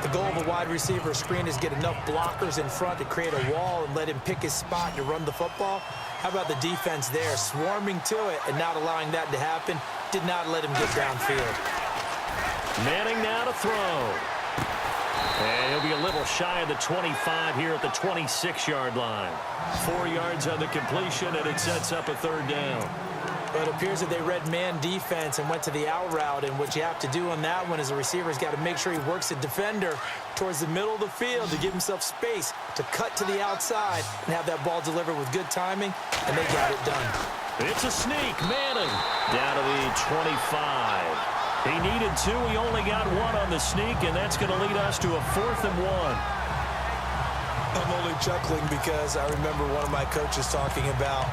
The goal of a wide receiver screen is get enough blockers in front to create a wall and let him pick his spot to run the football. How about the defense there, swarming to it and not allowing that to happen? Did not let him get downfield. Manning now to throw. And he'll be a little shy of the 25 here at the 26-yard line. 4 yards on the completion, and it sets up a third down. But it appears that they read man defense and went to the out route, and what you have to do on that one is the receiver's got to make sure he works the defender towards the middle of the field to give himself space to cut to the outside and have that ball delivered with good timing, and they got it done. It's a sneak. Manning down to the 25. He needed 2. He only got 1 on the sneak, and that's going to lead us to a 4th and 1. I'm only chuckling because I remember one of my coaches talking about,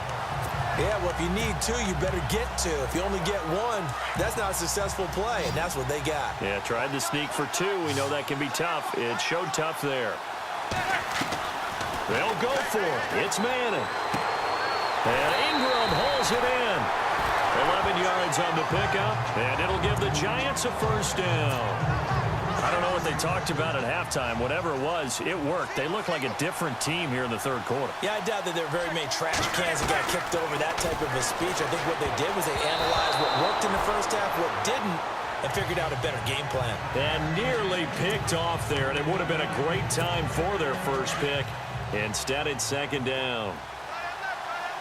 yeah, well, if you need 2, you better get 2. If you only get 1, that's not a successful play, and that's what they got. Yeah, tried the sneak for 2. We know that can be tough. It showed tough there. They'll go for it. It's Manning. And Ingram holds it in. 11 yards on the pickup, and it'll give the Giants a first down. I don't know what they talked about at halftime. Whatever it was, it worked. They look like a different team here in the third quarter. Yeah, I doubt that there are very many trash cans that got kicked over that type of a speech. I think what they did was they analyzed what worked in the first half, what didn't, and figured out a better game plan. And nearly picked off there, and it would have been a great time for their first pick. Instead, it's second down.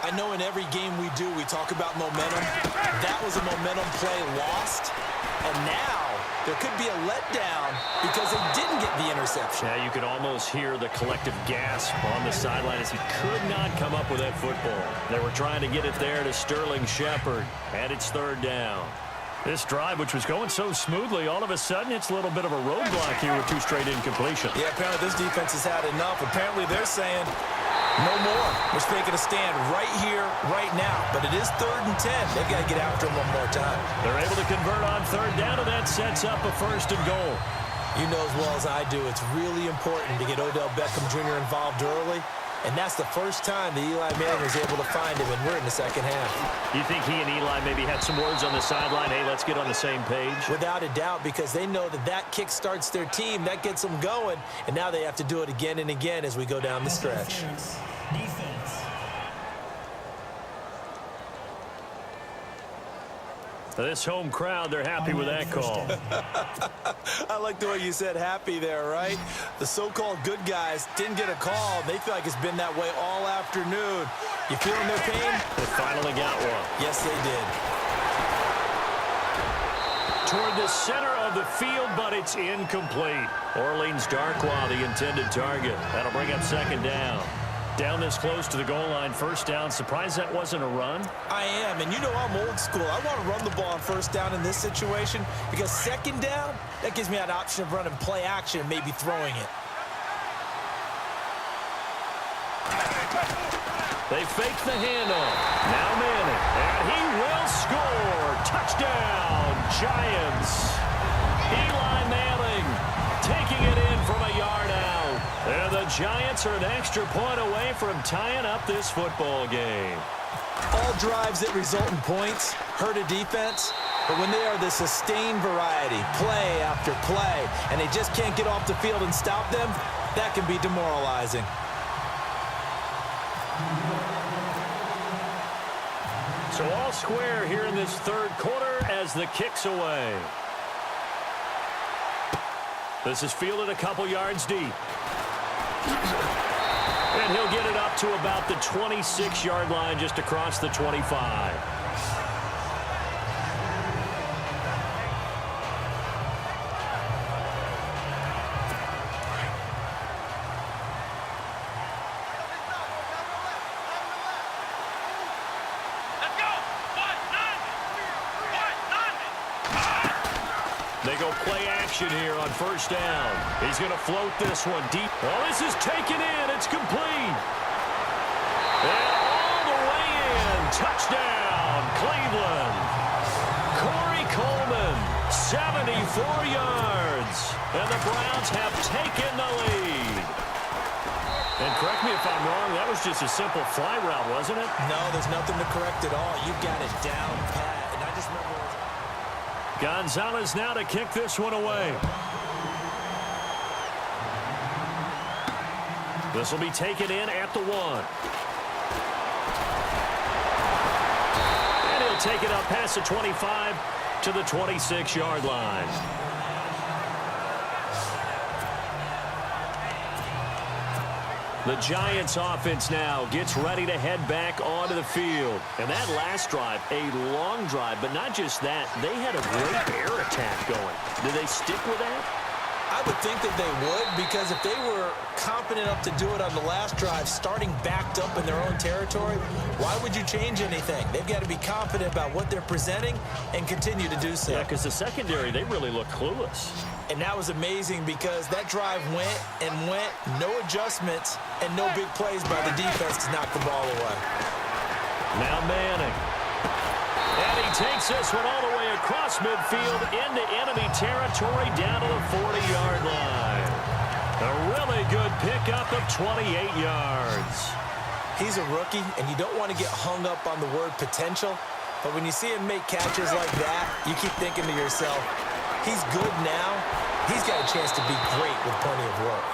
I know in every game we do, we talk about momentum. That was a momentum play lost. And now there could be a letdown because they didn't get the interception. Yeah, you could almost hear the collective gasp on the sideline as he could not come up with that football. They were trying to get it there to Sterling Shepard, and it's third down. This drive, which was going so smoothly, all of a sudden it's a little bit of a roadblock here with 2 straight incompletions. Yeah, apparently this defense has had enough. Apparently they're saying no more. We're taking a stand right here, right now. But it is 3rd and 10. They've got to get after him one more time. They're able to convert on third down, and that sets up a 1st and goal. You know as well as I do, it's really important to get Odell Beckham Jr. involved early. And that's the first time that Eli Manning was able to find him, and we're in the second half. You think he and Eli maybe had some words on the sideline, hey, let's get on the same page? Without a doubt, because they know that that kick starts their team, that gets them going, and now they have to do it again and again as we go down the stretch. Defense. This home crowd, they're happy with that call. I like the way you said happy there, right? The so-called good guys didn't get a call. They feel like it's been that way all afternoon. You feeling their pain? They finally got one. Yes, they did. Toward the center of the field, but it's incomplete. Orleans Darkwa, the intended target. That'll bring up second down. Down this close to the goal line, first down. Surprised that wasn't a run? I am, and you know I'm old school. I want to run the ball on first down in this situation because second down, that gives me an option of running play action and maybe throwing it. They fake the handoff. Now Manning, and he will score. Touchdown, Giants. Eli Manning taking it in from a yard out. And the Giants are an extra point away from tying up this football game. All drives that result in points hurt a defense, but when they are the sustained variety, play after play, and they just can't get off the field and stop them, that can be demoralizing. So all square here in this third quarter as the kick's away. This is fielded a couple yards deep. And he'll get it up to about the 26-yard line just across the 25. They go play action here on first down. He's going to float this one deep. Oh, this is taken in. It's complete. And all the way in. Touchdown, Cleveland. Corey Coleman, 74 yards. And the Browns have taken the lead. And correct me if I'm wrong, that was just a simple fly route, wasn't it? No, there's nothing to correct at all. You got it down pat. And I just remember... Gonzalez now to kick this one away. This will be taken in at the 1. And he'll take it up past the 25 to the 26-yard line. The Giants offense now gets ready to head back onto the field. And that last drive, a long drive, but not just that. They had a great air attack going. Did they stick with that? I would think that they would, because if they were confident enough to do it on the last drive, starting backed up in their own territory, why would you change anything? They've got to be confident about what they're presenting and continue to do so. Yeah, because the secondary, they really looked clueless. And that was amazing because that drive went and went, no adjustments, and no big plays by the defense to knock the ball away. Now Manning. And he takes this one all the way across midfield into enemy territory down to the 40-yard line. A really good pickup of 28 yards. He's a rookie, and you don't want to get hung up on the word potential, but when you see him make catches like that, you keep thinking to yourself, he's good now. He's got a chance to be great with plenty of work.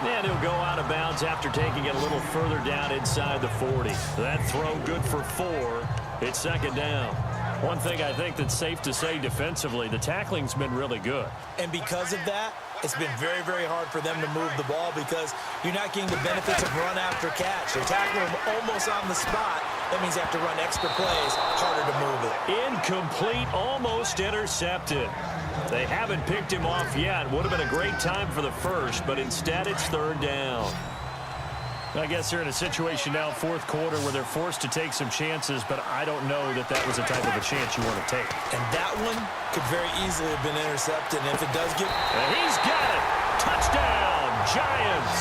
And he'll go out of bounds after taking it a little further down inside the 40. That throw good for 4. It's second down. One thing I think that's safe to say defensively, the tackling's been really good. And because of that, it's been very, very hard for them to move the ball because you're not getting the benefits of run after catch. They're tackling them almost on the spot. That means they have to run extra plays, harder to move it. Incomplete, almost intercepted. They haven't picked him off yet. Would have been a great time for the first, but instead it's third down. I guess they're in a situation now, fourth quarter, where they're forced to take some chances, but I don't know that that was the type of a chance you want to take. And that one could very easily have been intercepted, and if it does get... And he's got it! Touchdown, Giants!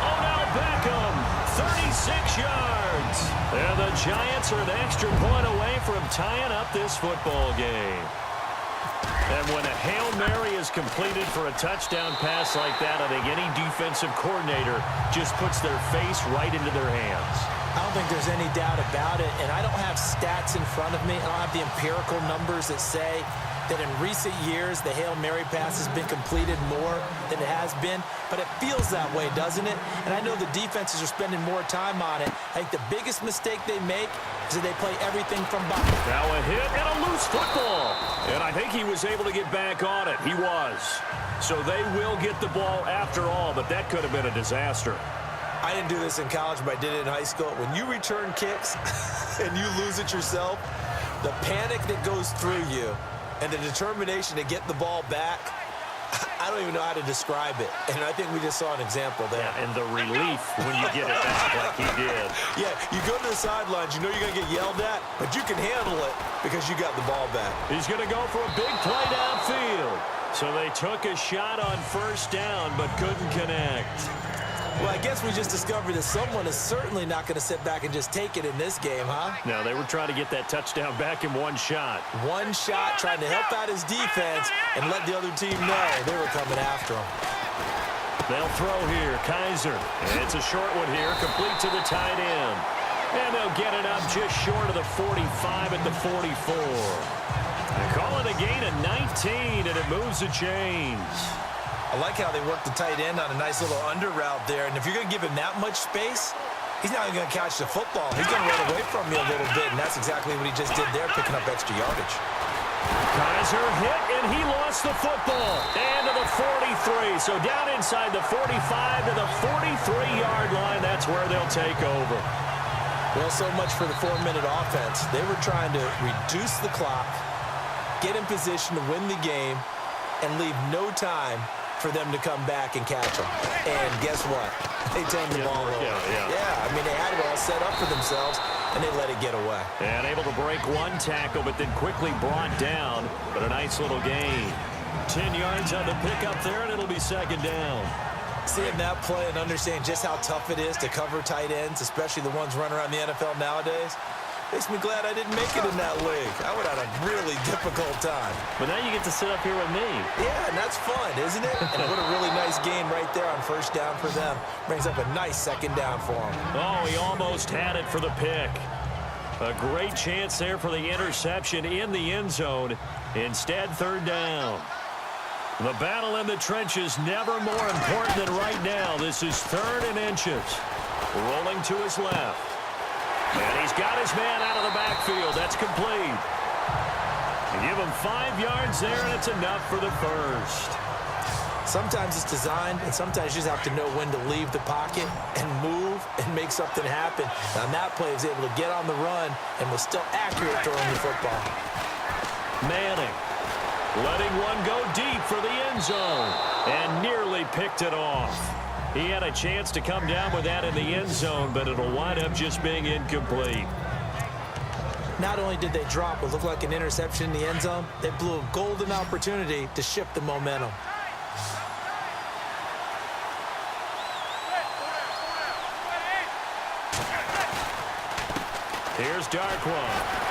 Odell Beckham, 36 yards! And the Giants are an extra point away from tying up this football game. And when a Hail Mary is completed for a touchdown pass like that, I think any defensive coordinator just puts their face right into their hands. I don't think there's any doubt about it, and I don't have stats in front of me. I don't have the empirical numbers that say that in recent years the Hail Mary pass has been completed more than it has been, but it feels that way, doesn't it? And I know the defenses are spending more time on it. I think the biggest mistake they make is that they play everything from behind. Now a hit and a loose football. And I think he was able to get back on it. He was. So they will get the ball after all, but that could have been a disaster. I didn't do this in college, but I did it in high school. When you return kicks and you lose it yourself, the panic that goes through you and the determination to get the ball back, I don't even know how to describe it. And I think we just saw an example there. Yeah, and the relief when you get it back like he did. Yeah, you go to the sidelines, you know you're going to get yelled at, but you can handle it because you got the ball back. He's going to go for a big play downfield. So they took a shot on first down, but couldn't connect. Well, I guess we just discovered that someone is certainly not going to sit back and just take it in this game, huh? No, they were trying to get that touchdown back in one shot. One shot, trying to help out his defense and let the other team know they were coming after him. They'll throw here, Kaiser. And it's a short one here, complete to the tight end. And they'll get it up just short of the 45 at the 44. They call it a gain of 19, and it moves the chains. I like how they work the tight end on a nice little under route there. And if you're going to give him that much space, he's not even going to catch the football. He's going to run away from you a little bit, and that's exactly what he just did there, picking up extra yardage. Kaiser hit, and he lost the football. And to the 43. So down inside the 45 to the 43-yard line. That's where they'll take over. Well, so much for the 4-minute offense. They were trying to reduce the clock, get in position to win the game, and leave no time for them to come back and catch them. And guess what? They turned the ball over. Yeah, I mean, they had it all set up for themselves, and they let it get away. And able to break one tackle, but then quickly brought down. But a nice little gain. 10 yards on the pickup there, and it'll be second down. Seeing that play and understanding just how tough it is to cover tight ends, especially the ones running around the NFL nowadays, makes me glad I didn't make it in that league. I would have had a really difficult time. But now you get to sit up here with me. Yeah, and that's fun, isn't it? And what a really nice gain right there on first down for them. Brings up a nice second down for them. Oh, he almost had it for the pick. A great chance there for the interception in the end zone. Instead, third down. The battle in the trenches never more important than right now. This is 3rd and inches. Rolling to his left. And he's got his man out of the backfield. That's complete. You give him 5 yards there, and it's enough for the first. Sometimes it's designed, and sometimes you just have to know when to leave the pocket and move and make something happen. On that play, he was able to get on the run and was still accurate throwing the football. Manning letting one go deep for the end zone and nearly picked it off. He had a chance to come down with that in the end zone, but it'll wind up just being incomplete. Not only did they drop what looked like an interception in the end zone, they blew a golden opportunity to shift the momentum. Here's Darkwa.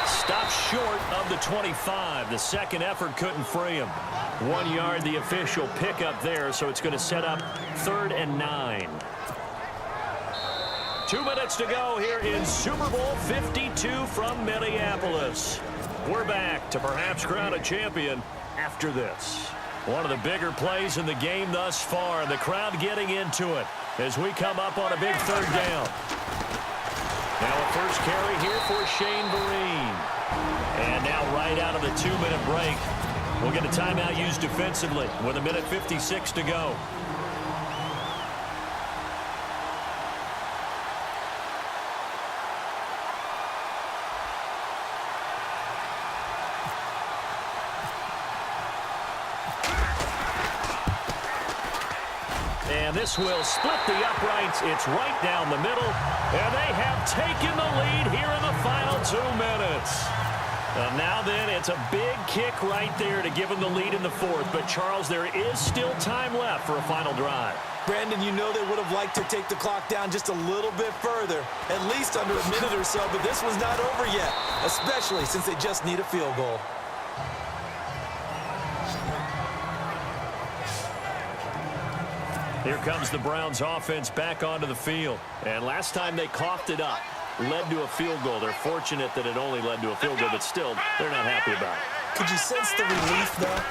Stopped short of the 25. The second effort couldn't free him. 1 yard, the official pickup there, so it's going to set up 3rd and 9. 2 minutes to go here in Super Bowl 52 from Minneapolis. We're back to perhaps crown a champion after this. One of the bigger plays in the game thus far, and the crowd getting into it as we come up on a big 3rd down. Now a first carry here for Shane Vereen. And now right out of the 2-minute break, we'll get a timeout used defensively with 1:56 to go. And this will split the uprights. It's right down the middle. And they have taken the lead here in the final 2 minutes. And now then, it's a big kick right there to give them the lead in the 4th. But, Charles, there is still time left for a final drive. Brandon, you know they would have liked to take the clock down just a little bit further, at least under a minute or so. But this was not over yet, especially since they just need a field goal. Here comes the Browns offense back onto the field. And last time they coughed it up, led to a field goal. They're fortunate that it only led to a field goal, but still, they're not happy about it. Could you sense the relief, though,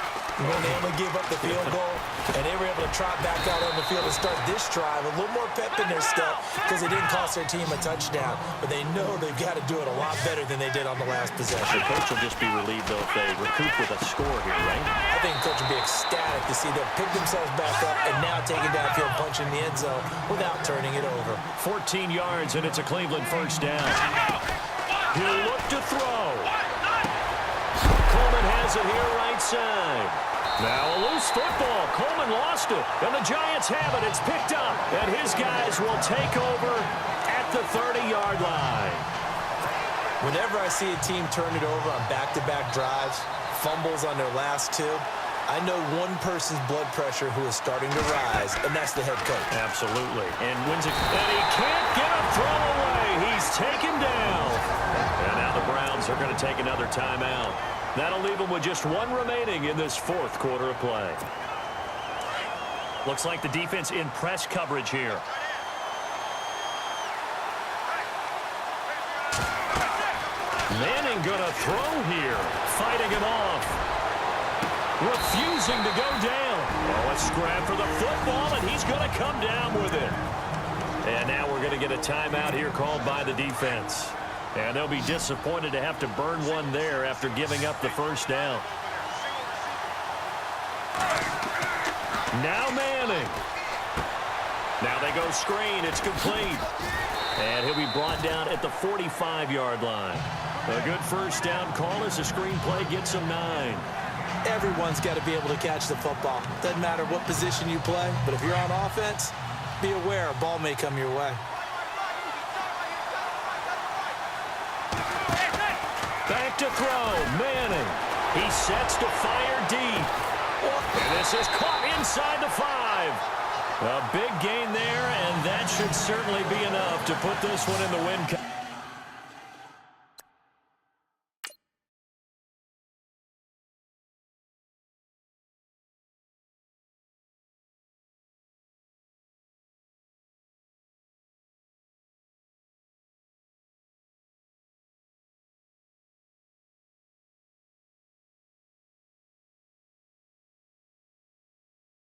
when they only gave up the field goal and they were able to trot back out on the field and start this drive? A little more pep in their step because it didn't cost their team a touchdown. But they know they've got to do it a lot better than they did on the last possession. The coach will just be relieved, though, if they recoup with a score here, right? I think the coach will be ecstatic to see them pick themselves back up and now take it downfield, punching the end zone without turning it over. 14 yards, and it's a Cleveland first down. He'll look to throw. Coleman has it here right side. Now a loose football. Coleman lost it, and the Giants have it. It's picked up, and his guys will take over at the 30-yard line. Whenever I see a team turn it over on back-to-back drives, fumbles on their last 2, I know one person's blood pressure who is starting to rise, and that's the head coach. Absolutely. And wins it. And he can't get a throw away. He's taken down. And now the Browns are going to take another timeout. That'll leave them with just 1 remaining in this 4th quarter of play. Looks like the defense in press coverage here. Manning gonna throw here. Fighting him off. Refusing to go down. Oh, a scrap for the football, and he's gonna come down with it. And now we're gonna get a timeout here called by the defense. And they'll be disappointed to have to burn one there after giving up the first down. Now Manning. Now they go screen. It's complete. And he'll be brought down at the 45-yard line. A good first down call as the screen play gets him 9. Everyone's got to be able to catch the football. Doesn't matter what position you play, but if you're on offense, be aware a ball may come your way. Back to throw. Manning. He sets to fire deep. And this is caught inside the 5. A big gain there, and that should certainly be enough to put this one in the win.